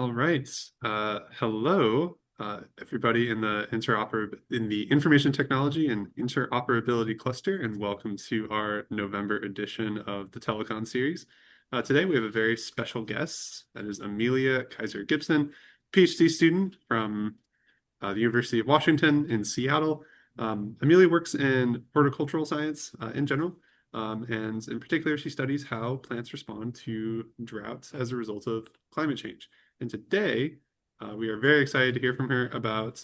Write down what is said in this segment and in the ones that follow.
All right. Hello, everybody in the information technology and interoperability cluster, and welcome to our November edition of the Telecon series. Today we have a very special guest. That is Amelia Keyser-Gibson, PhD student from the University of Washington in Seattle. Amelia works in horticultural science in general, and in particular, she studies how plants respond to droughts as a result of climate change. And today, we are very excited to hear from her about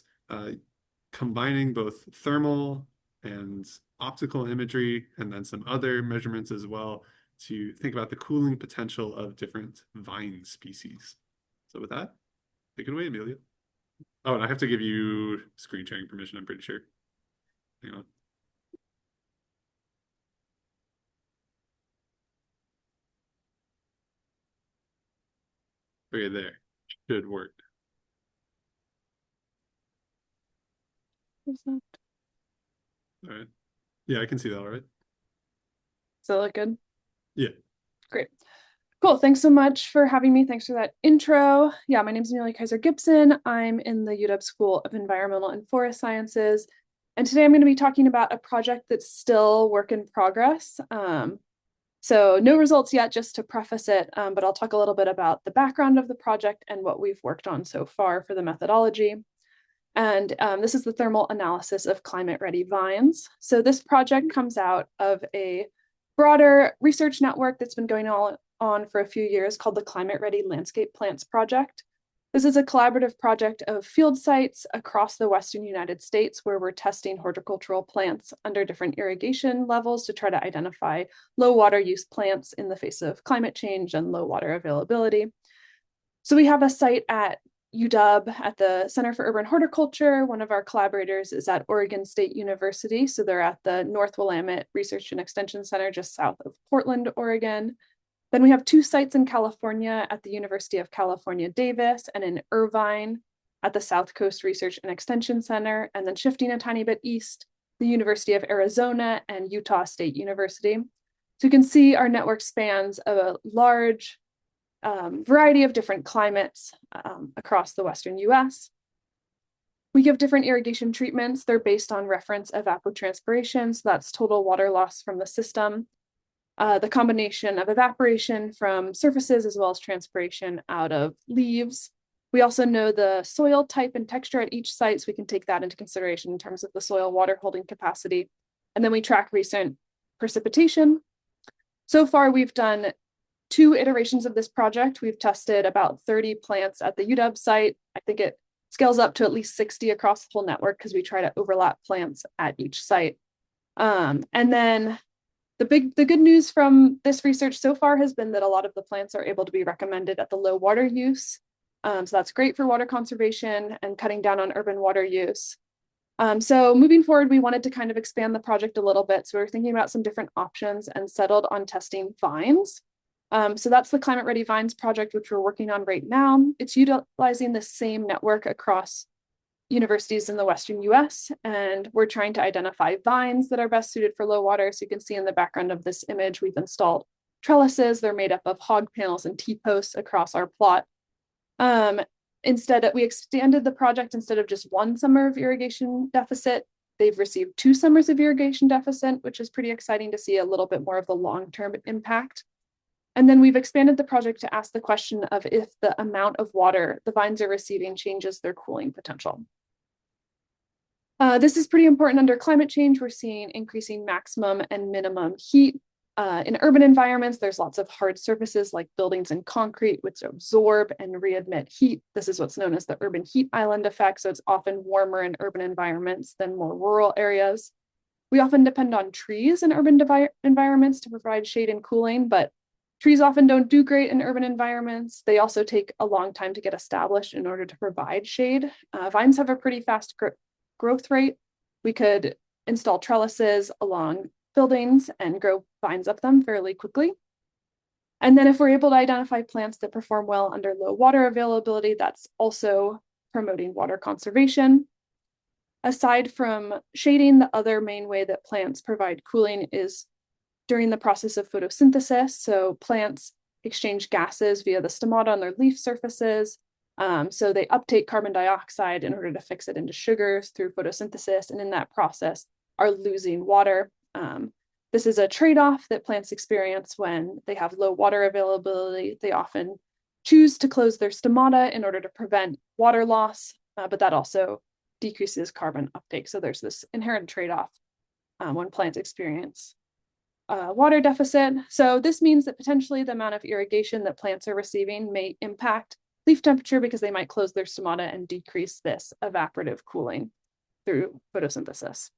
combining both thermal and optical imagery, and then some other measurements as well, to think about the cooling potential of different vine species. So with that, take it away, Amelia. Oh, and I have to give you screen sharing permission, I'm pretty sure. Hang on. Okay, there. Should work. Is that, All right. Yeah, I can see that all right. does that look good? Yeah. Great. Cool. Thanks so much for having me. Thanks for that intro. Yeah, my name is Amelia Keyser-Gibson. I'm in the UW School of Environmental and Forest Sciences. And today I'm going to be talking about a project that's still work in progress. So no results yet, just to preface it, but I'll talk a little bit about the background of the project and what we've worked on so far for the methodology. And this is the thermal analysis of climate-ready vines. So this project comes out of a broader research network that's been going on for a few years called the Climate-Ready Landscape Plants Project. This is a collaborative project of field sites across the Western United States where we're testing horticultural plants under different irrigation levels to try to identify low water use plants in the face of climate change and low water availability. So we have a site at UW at the Center for Urban Horticulture. One of our collaborators is at Oregon State University. So they're at the North Willamette Research and Extension Center just south of Portland, Oregon. Then we have two sites in California at the University of California, Davis, and in Irvine at the South Coast Research and Extension Center. And then shifting a tiny bit east, the University of Arizona and Utah State University. So you can see our network spans a large variety of different climates across the Western U.S. We give different irrigation treatments. They're based on reference evapotranspiration, so that's total water loss from the system. The combination of evaporation from surfaces as well as transpiration out of leaves. We also know the soil type and texture at each site, so we can take that into consideration in terms of the soil water holding capacity. And then we track recent precipitation. So far, we've done 2 iterations of this project. We've tested about 30 plants at the UW site. I think it scales up to at least 60 across the whole network because we try to overlap plants at each site. And then the good news from this research so far has been that a lot of the plants are able to be recommended at the low water use. So that's great for water conservation and cutting down on urban water use. So moving forward, we wanted to kind of expand the project a little bit. So we were thinking about some different options and settled on testing vines. So that's the Climate Ready Vines project, which we're working on right now. It's utilizing the same network across universities in the Western U.S. And we're trying to identify vines that are best suited for low water. So you can see in the background of this image, we've installed trellises. They're made up of hog panels and T-posts across our plot. We expanded the project instead of just 1 summer of irrigation deficit. They've received 2 summers of irrigation deficit, which is pretty exciting to see a little bit more of the long-term impact. And then we've expanded the project to ask the question of if the amount of water the vines are receiving changes their cooling potential. This is pretty important under climate change. We're seeing increasing maximum and minimum heat. In urban environments, there's lots of hard surfaces like buildings and concrete, which absorb and reemit heat. This is what's known as the urban heat island effect. So it's often warmer in urban environments than more rural areas. We often depend on trees in urban environments to provide shade and cooling, but trees often don't do great in urban environments. They also take a long time to get established in order to provide shade. Vines have a pretty fast growth rate. We could install trellises along buildings and grow vines up them fairly quickly. And then if we're able to identify plants that perform well under low water availability, that's also promoting water conservation. Aside from shading, the other main way that plants provide cooling is during the process of photosynthesis. So plants exchange gases via the stomata on their leaf surfaces. So they uptake carbon dioxide in order to fix it into sugars through photosynthesis, and in that process are losing water. This is a trade-off that plants experience when they have low water availability. They often choose to close their stomata in order to prevent water loss, but that also decreases carbon uptake. So there's this inherent trade-off when plants experience water deficit. So this means that potentially the amount of irrigation that plants are receiving may impact leaf temperature because they might close their stomata and decrease this evaporative cooling through photosynthesis.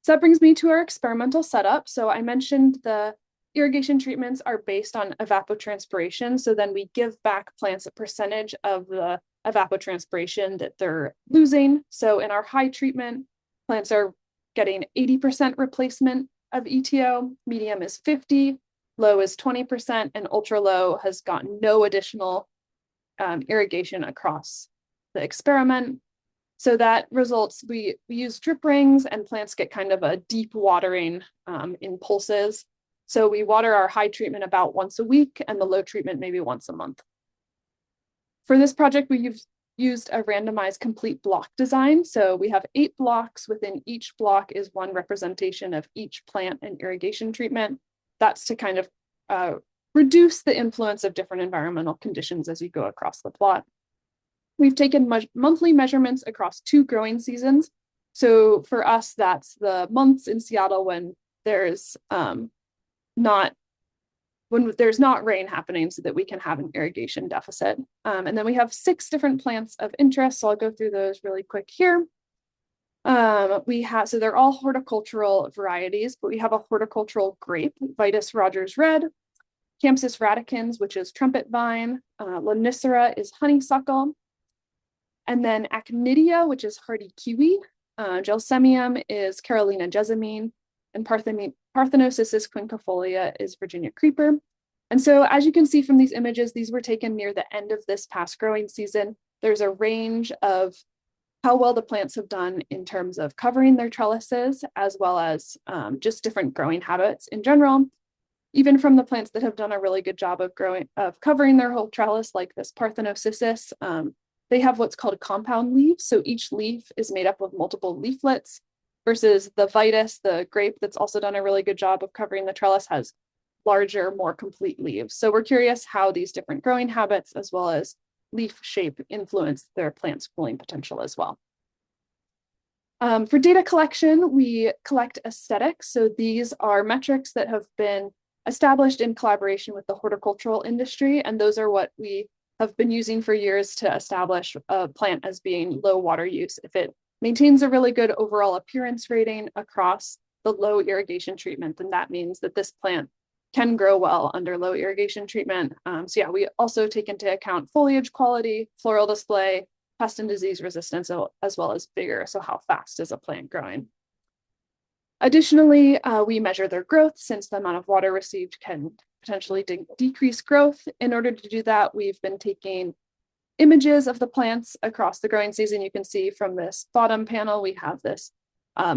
So that brings me to our experimental setup. So I mentioned the irrigation treatments are based on evapotranspiration. So then we give back plants a percentage of the evapotranspiration that they're losing. So in our high treatment, plants are getting 80% replacement of ETO, medium is 50, low is 20%, and ultra low has gotten no additional irrigation across the experiment. So that results, we use drip rings and plants get kind of a deep watering in pulses. So we water our high treatment about once a week and the low treatment maybe once a month. For this project, we've used a randomized complete block design. So we have 8 blocks. Within each block is one representation of each plant and irrigation treatment. That's to kind of reduce the influence of different environmental conditions as you go across the plot. We've taken monthly measurements across 2 growing seasons. So for us, that's the months in Seattle when there's not rain happening so that we can have an irrigation deficit. And then we have 6 different plants of interest. So I'll go through those really quick here. So they're all horticultural varieties, but we have a horticultural grape, Vitis Rogers Red, Campsis radicans, which is trumpet vine, Lonicera is honeysuckle, and then Aconidia, which is hardy kiwi, Gelsemium is Carolina jessamine, and Parthenosis quinquefolia is Virginia creeper. And so as you can see from these images, these were taken near the end of this past growing season. There's a range of how well the plants have done in terms of covering their trellises, as well as just different growing habits in general. Even from the plants that have done a really good job of covering their whole trellis, like this Parthenosis, they have what's called compound leaves. So each leaf is made up of multiple leaflets, versus the Vitis, the grape that's also done a really good job of covering the trellis, has larger, more complete leaves. So we're curious how these different growing habits as well as leaf shape influence their plant's cooling potential as well. For data collection, we collect aesthetics. So these are metrics that have been established in collaboration with the horticultural industry, and those are what we have been using for years to establish a plant as being low water use. If it maintains a really good overall appearance rating across the low irrigation treatment, then that means that this plant can grow well under low irrigation treatment. So yeah, we also take into account foliage quality, floral display, pest and disease resistance, as well as vigor. So how fast is a plant growing? Additionally, we measure their growth, since the amount of water received can potentially decrease growth. In order to do that, we've been taking images of the plants across the growing season. You can see from this bottom panel, we have this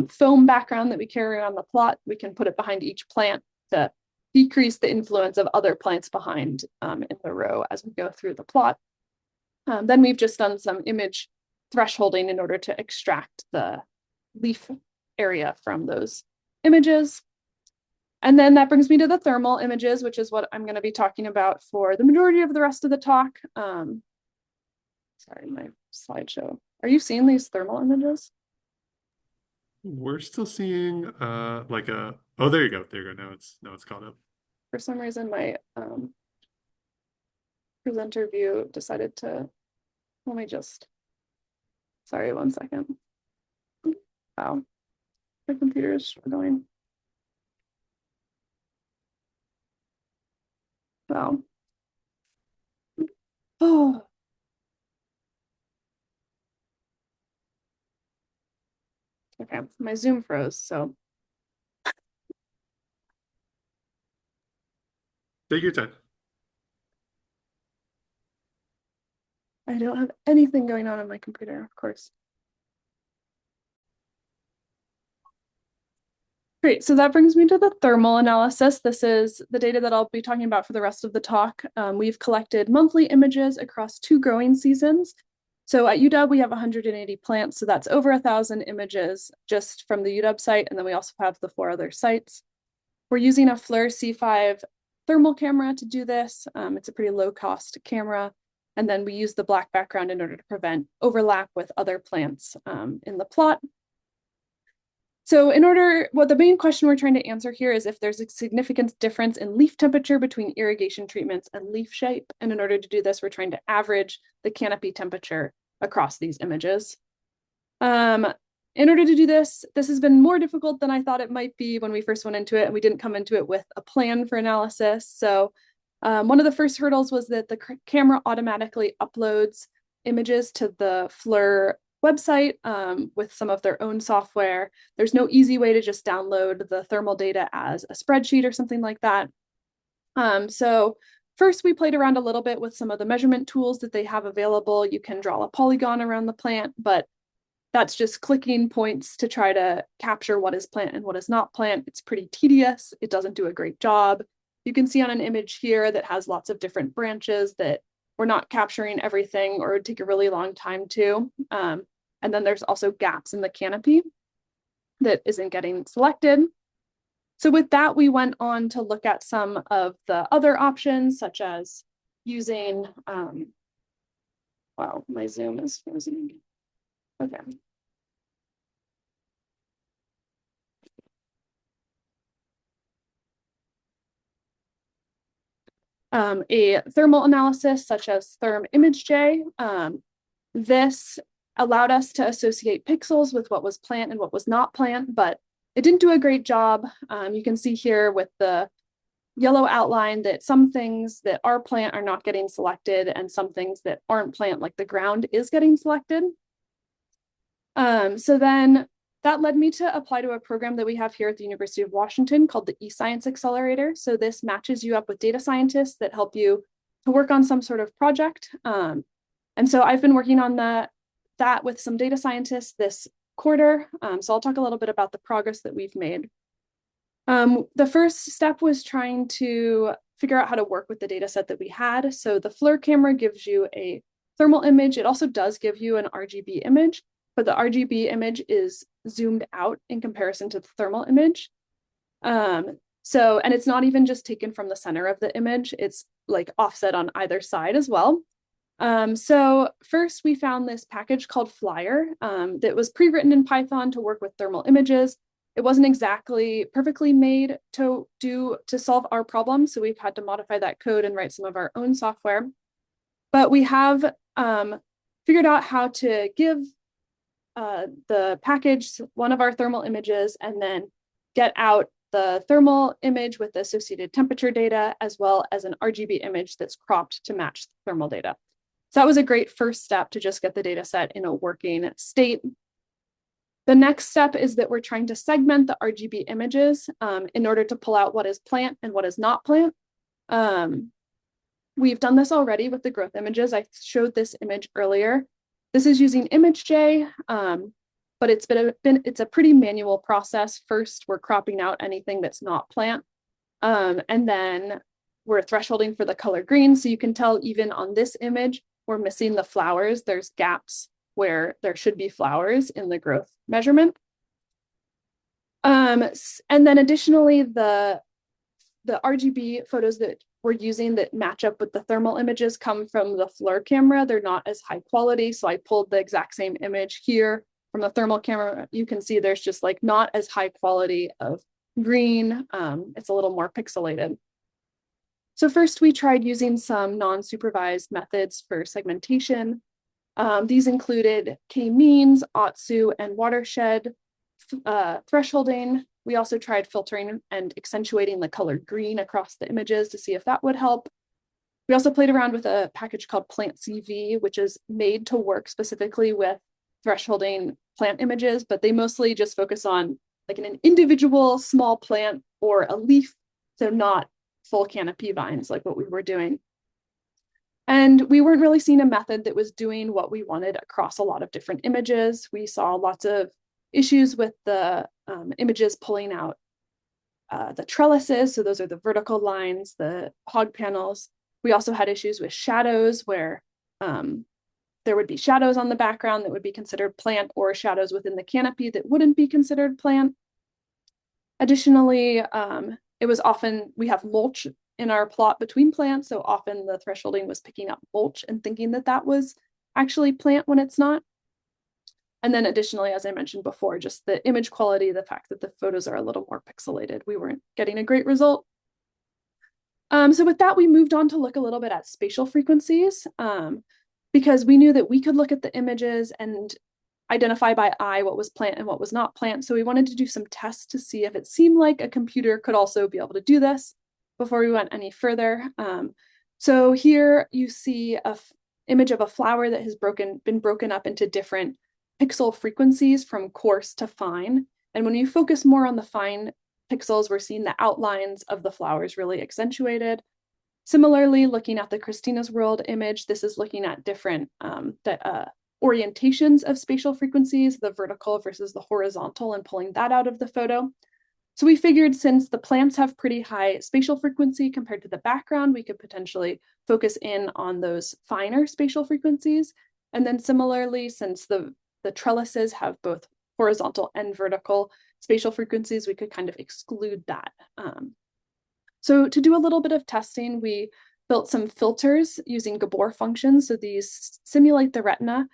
foam background that we carry on the plot. We can put it behind each plant to decrease the influence of other plants behind in the row as we go through the plot. Then we've just done some image thresholding in order to extract the leaf area from those images. And then that brings me to the thermal images, which is what I'm going to be talking about for the majority of the rest of the talk. Sorry, my slideshow. Are you seeing these thermal images? We're still seeing oh, there you go. There you go. Now it's caught up. For some reason, my presenter view decided to, let me just, sorry, 1 second. Wow, my computer is struggling. Wow. Oh. Okay, my Zoom froze, so. Take your time. I don't have anything going on my computer, of course. Great. So that brings me to the thermal analysis. This is the data that I'll be talking about for the rest of the talk. We've collected monthly images across 2 growing seasons. So at UW, we have 180 plants. So that's over 1,000 images just from the UW site. And then we also have the 4 other sites. We're using a FLIR C5 thermal camera to do this. It's a pretty low cost camera. And then we use the black background in order to prevent overlap with other plants in the plot. So the main question we're trying to answer here is if there's a significant difference in leaf temperature between irrigation treatments and leaf shape. And in order to do this, we're trying to average the canopy temperature across these images. In order to do this, this has been more difficult than I thought it might be when we first went into it, and we didn't come into it with a plan for analysis. So one of the first hurdles was that the camera automatically uploads images to the FLIR website with some of their own software. There's no easy way to just download the thermal data as a spreadsheet or something like that. So first, we played around a little bit with some of the measurement tools that they have available. You can draw a polygon around the plant, but that's just clicking points to try to capture what is plant and what is not plant. It's pretty tedious. It doesn't do a great job. You can see on an image here that has lots of different branches that we're not capturing everything, or it would take a really long time to. And then there's also gaps in the canopy that isn't getting selected. So with that, we went on to look at some of the other options, such as using, wow, my Zoom is frozen. Okay. A thermal analysis such as Therm ImageJ. This allowed us to associate pixels with what was plant and what was not plant, but it didn't do a great job. You can see here with the yellow outline that some things that are plant are not getting selected, and some things that aren't plant, like the ground, is getting selected. So then that led me to apply to a program that we have here at the University of Washington called the eScience Accelerator. So this matches you up with data scientists that help you to work on some sort of project. And so I've been working on that with some data scientists this quarter. So I'll talk a little bit about the progress that we've made. The first step was trying to figure out how to work with the data set that we had. So the FLIR camera gives you a thermal image. It also does give you an RGB image, but the RGB image is zoomed out in comparison to the thermal image. And it's not even just taken from the center of the image, it's like offset on either side as well. So first we found this package called Flyer that was pre-written in Python to work with thermal images. It wasn't exactly perfectly made to solve our problem, so we've had to modify that code and write some of our own software. But we have figured out how to give the package one of our thermal images and then get out the thermal image with the associated temperature data, as well as an RGB image that's cropped to match the thermal data. So that was a great first step to just get the data set in a working state. The next step is that we're trying to segment the RGB images in order to pull out what is plant and what is not plant. We've done this already with the growth images. I showed this image earlier. This is using ImageJ, but it's a pretty manual process. First, we're cropping out anything that's not plant, and then we're thresholding for the color green. So you can tell even on this image, we're missing the flowers. There's gaps where there should be flowers in the growth measurement. And then additionally, the RGB photos that we're using that match up with the thermal images come from the FLIR camera. They're not as high quality. So I pulled the exact same image here from the thermal camera. You can see there's just like not as high quality of green. It's a little more pixelated. So first we tried using some non-supervised methods for segmentation. These included k-means, OTSU, and watershed thresholding. We also tried filtering and accentuating the color green across the images to see if that would help. We also played around with a package called Plant CV, which is made to work specifically with thresholding plant images, but they mostly just focus on like an individual small plant or a leaf, so not full canopy vines like what we were doing. And we weren't really seeing a method that was doing what we wanted across a lot of different images. We saw lots of issues with the images pulling out the trellises, so those are the vertical lines, the hog panels. We also had issues with shadows where there would be shadows on the background that would be considered plant, or shadows within the canopy that wouldn't be considered plant. Additionally, it was often, we have mulch in our plot between plants, so often the thresholding was picking up mulch and thinking that that was actually plant when it's not. And then additionally, as I mentioned before, just the image quality, the fact that the photos are a little more pixelated, we weren't getting a great result. So with that, we moved on to look a little bit at spatial frequencies, because we knew that we could look at the images and identify by eye what was plant and what was not plant. So we wanted to do some tests to see if it seemed like a computer could also be able to do this before we went any further. So here you see an image of a flower that has been broken up into different pixel frequencies from coarse to fine. And when you focus more on the fine pixels, we're seeing the outlines of the flowers really accentuated. Similarly, looking at the Christina's World image, this is looking at different orientations of spatial frequencies, the vertical versus the horizontal, and pulling that out of the photo. So we figured since the plants have pretty high spatial frequency compared to the background, we could potentially focus in on those finer spatial frequencies. And then similarly, since the trellises have both horizontal and vertical spatial frequencies, we could kind of exclude that. So to do a little bit of testing, we built some filters using Gabor functions. So these simulate the retina,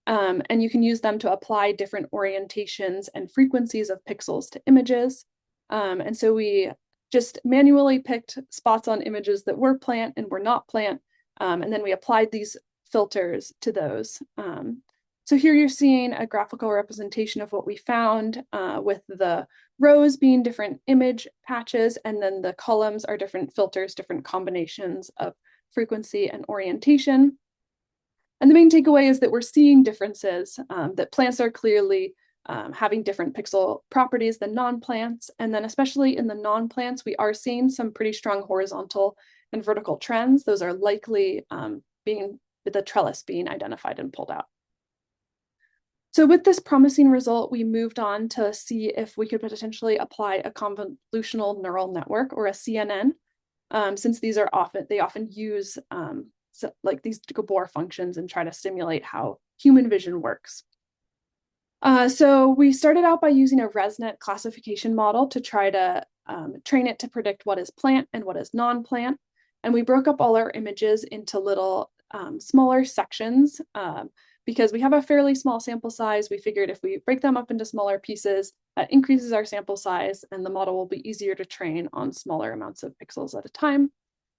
and you can use them to apply different orientations and frequencies of pixels to images. And so we just manually picked spots on images that were plant and were not plant, and then we applied these filters to those. So here you're seeing a graphical representation of what we found, with the rows being different image patches, and then the columns are different filters, different combinations of frequency and orientation. And the main takeaway is that we're seeing differences, that plants are clearly having different pixel properties than non-plants. And then especially in the non-plants, we are seeing some pretty strong horizontal and vertical trends. Those are likely being the trellis being identified and pulled out. So with this promising result, we moved on to see if we could potentially apply a convolutional neural network, or a CNN, since these are they often use like these Gabor functions and try to simulate how human vision works. So we started out by using a ResNet classification model to try to train it to predict what is plant and what is non-plant. And we broke up all our images into little smaller sections. Because we have a fairly small sample size, we figured if we break them up into smaller pieces, that increases our sample size, and the model will be easier to train on smaller amounts of pixels at a time.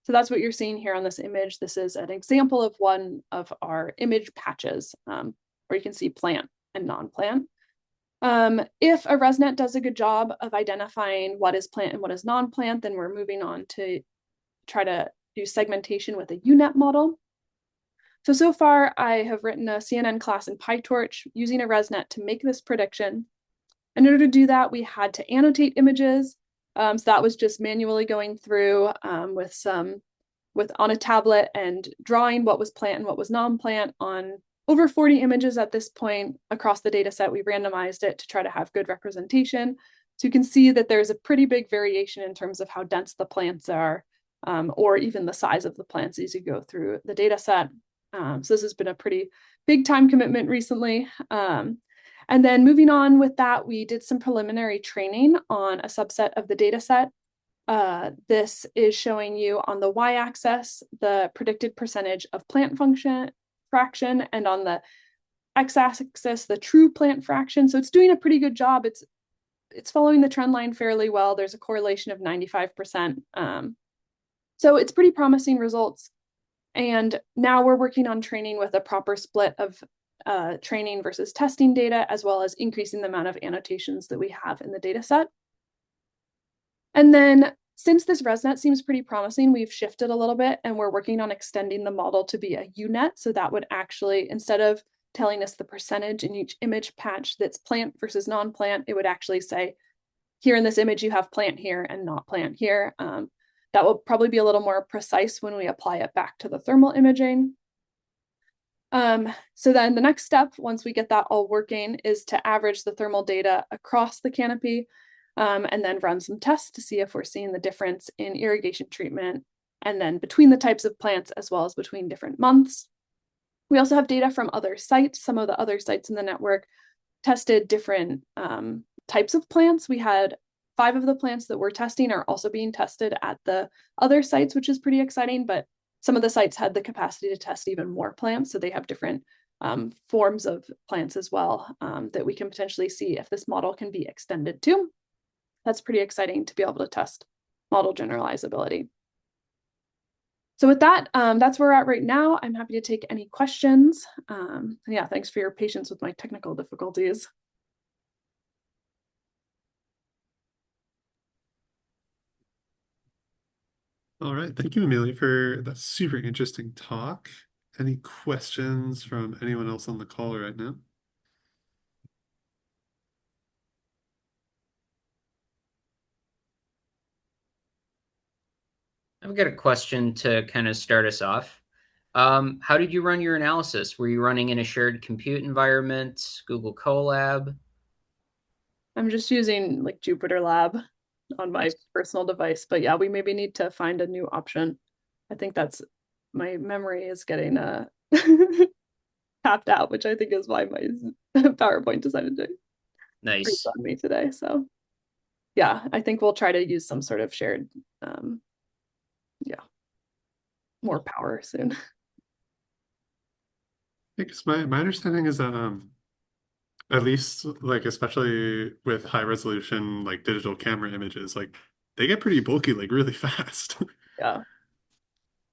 So that's what you're seeing here on this image. This is an example of one of our image patches, where you can see plant and non-plant. If a ResNet does a good job of identifying what is plant and what is non-plant, then we're moving on to try to do segmentation with a UNet model. So far, I have written a CNN class in PyTorch using a ResNet to make this prediction. In order to do that, we had to annotate images. So that was just manually going through on a tablet and drawing what was plant and what was non-plant on over 40 images at this point across the data set. We randomized it to try to have good representation. So you can see that there's a pretty big variation in terms of how dense the plants are, or even the size of the plants as you go through the data set. So this has been a pretty big time commitment recently. And then moving on with that, we did some preliminary training on a subset of the data set. This is showing you on the y-axis the predicted percentage of plant function fraction, and on the x-axis the true plant fraction. So it's doing a pretty good job. It's following the trend line fairly well. There's a correlation of 95%. So it's pretty promising results. And now we're working on training with a proper split of training versus testing data, as well as increasing the amount of annotations that we have in the data set. And then since this ResNet seems pretty promising, we've shifted a little bit and we're working on extending the model to be a UNet. So that would actually, instead of telling us the percentage in each image patch that's plant versus non-plant, it would actually say, here in this image, you have plant here and not plant here. That will probably be a little more precise when we apply it back to the thermal imaging. So then the next step, once we get that all working, is to average the thermal data across the canopy. and then run some tests to see if we're seeing the difference in irrigation treatment, and then between the types of plants as well as between different months. We also have data from other sites. Some of the other sites in the network tested different types of plants. We had 5 of the plants that we're testing are also being tested at the other sites, which is pretty exciting, but some of the sites had the capacity to test even more plants. So they have different forms of plants as well that we can potentially see if this model can be extended to. That's pretty exciting to be able to test model generalizability. So with that, that's where we're at right now. I'm happy to take any questions. Yeah, thanks for your patience with my technical difficulties. All right. Thank you, Amelia, for that super interesting talk. Any questions from anyone else on the call right now? I've got a question to kind of start us off. How did you run your analysis? Were you running in a shared compute environment, Google Colab? I'm just using like Jupyter Lab on my Nice. personal device, but yeah, we maybe need to find a new option. I think that's my memory is getting tapped out, which I think is why my PowerPoint decided to freeze Nice. on me today. So yeah, I think we'll try to use some sort of shared, um, yeah, more power soon. I guess my understanding is that at least like especially with high resolution like digital camera images, like they get pretty bulky like really fast. Yeah,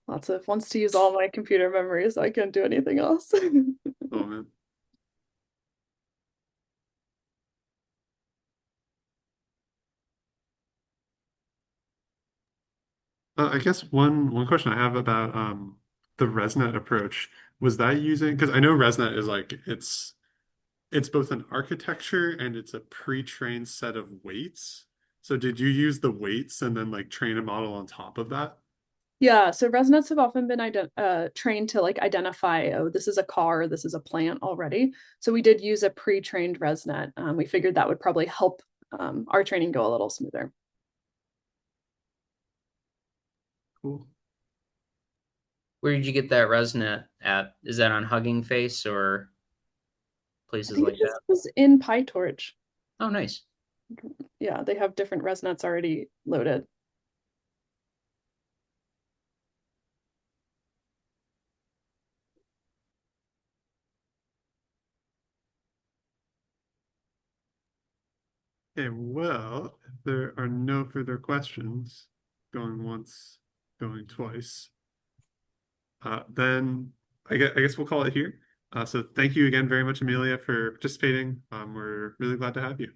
lots of wants to use all my computer memory, so I can't do anything else. Oh man. I guess one question I have about the ResNet approach was that using because I know ResNet is like it's both an architecture and it's a pre-trained set of weights. So did you use the weights and then like train a model on top of that? Yeah, so ResNets have often been trained to like identify, oh, this is a car, this is a plant already. So we did use a pre-trained ResNet. We figured that would probably help our training go a little smoother. Cool. Where did you get that ResNet at? Is that on Hugging Face or I places think it like just that? was in PyTorch. Oh, nice. Yeah, they have different ResNets already loaded. Okay, well, if there are no further questions, going once, going twice, then I guess we'll call it here. So thank you again very much, Amelia, for participating. We're really glad to have you.